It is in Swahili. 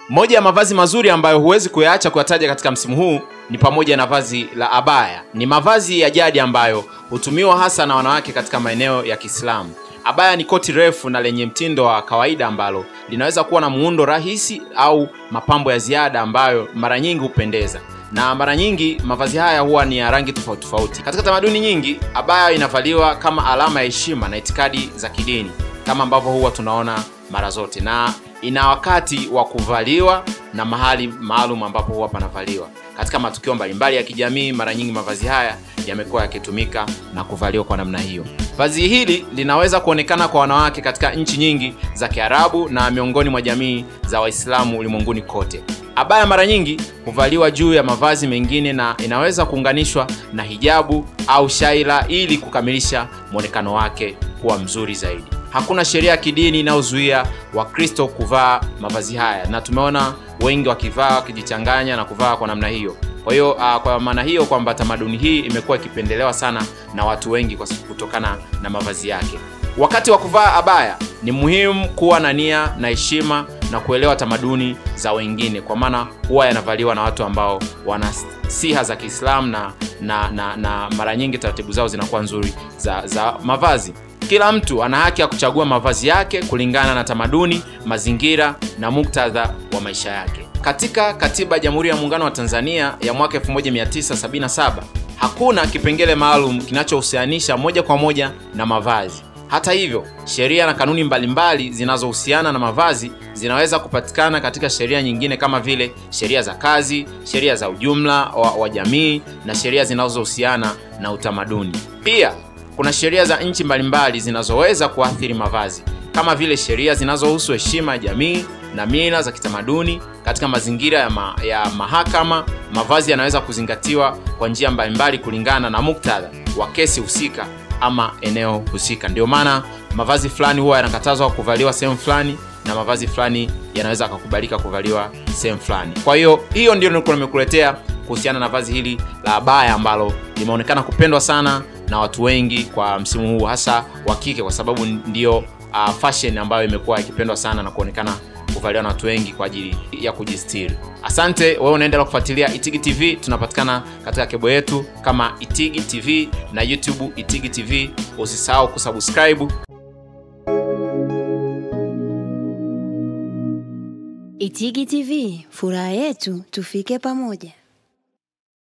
Moja ya mavazi mazuri ambayo huwezi kuyaacha kuyataja katika msimu huu ni pamoja na vazi la abaya. Ni mavazi ya jadi ambayo hutumiwa hasa na wanawake katika maeneo ya Kiislamu. Abaya ni koti refu na lenye mtindo wa kawaida ambalo linaweza kuwa na muundo rahisi au mapambo ya ziada ambayo mara nyingi hupendeza. Na mara nyingi mavazi haya huwa ni ya rangi tofauti tofauti. Katika tamaduni nyingi, abaya inavaliwa kama alama ya heshima na itikadi za kidini, kama ambavyo huwa tunaona mara zote, na ina wakati wa kuvaliwa na mahali maalum ambapo huwa panavaliwa. Katika matukio mbalimbali ya kijamii, mara nyingi mavazi haya yamekuwa yakitumika na kuvaliwa kwa namna hiyo. Vazi hili linaweza kuonekana kwa wanawake katika nchi nyingi za Kiarabu na miongoni mwa jamii za Waislamu ulimwenguni kote. Abaya mara nyingi huvaliwa juu ya mavazi mengine na inaweza kuunganishwa na hijabu au shaila ili kukamilisha muonekano wake kuwa mzuri zaidi. Hakuna sheria ya kidini inayozuia Wakristo kuvaa mavazi haya, na tumeona wengi wakivaa wakijichanganya na kuvaa kwa namna hiyo. Kwa hiyo kwa maana hiyo kwamba tamaduni hii imekuwa ikipendelewa sana na watu wengi kutokana na mavazi yake. Wakati wa kuvaa abaya ni muhimu kuwa na nia na heshima na kuelewa tamaduni za wengine, kwa maana huwa yanavaliwa na watu ambao wana siha za Kiislamu na mara nyingi taratibu zao zinakuwa nzuri za mavazi. Kila mtu ana haki ya kuchagua mavazi yake kulingana na tamaduni, mazingira na muktadha wa maisha yake. Katika Katiba ya Jamhuri ya Muungano wa Tanzania ya mwaka 1977, hakuna kipengele maalum kinachohusianisha moja kwa moja na mavazi. Hata hivyo, sheria na kanuni mbalimbali zinazohusiana na mavazi zinaweza kupatikana katika sheria nyingine kama vile sheria za kazi, sheria za ujumla wa jamii na sheria zinazohusiana na utamaduni. Pia kuna sheria za nchi mbalimbali zinazoweza kuathiri mavazi, kama vile sheria zinazohusu heshima ya jamii na mila za kitamaduni. Katika mazingira ya mahakama, mavazi yanaweza kuzingatiwa kwa njia mbalimbali kulingana na muktadha wa kesi husika ama eneo husika. Ndio maana mavazi fulani huwa yanakatazwa kuvaliwa sehemu fulani na mavazi fulani yanaweza kukubalika kuvaliwa sehemu fulani. Kwa hiyo ndio nilikuwa nimekuletea kuhusiana na vazi hili la abaya ambalo limeonekana kupendwa sana na watu wengi kwa msimu huu, hasa wa kike, kwa sababu ndio fashion ambayo imekuwa ikipendwa sana na kuonekana kuvaliwa na watu wengi kwa ajili ya kujistiri. Asante wewe unaendelea kufuatilia Itigi TV. Tunapatikana katika kebo yetu kama Itigi TV na YouTube Itigi TV. Usisahau kusubscribe. Itigi TV, furaha yetu tufike pamoja.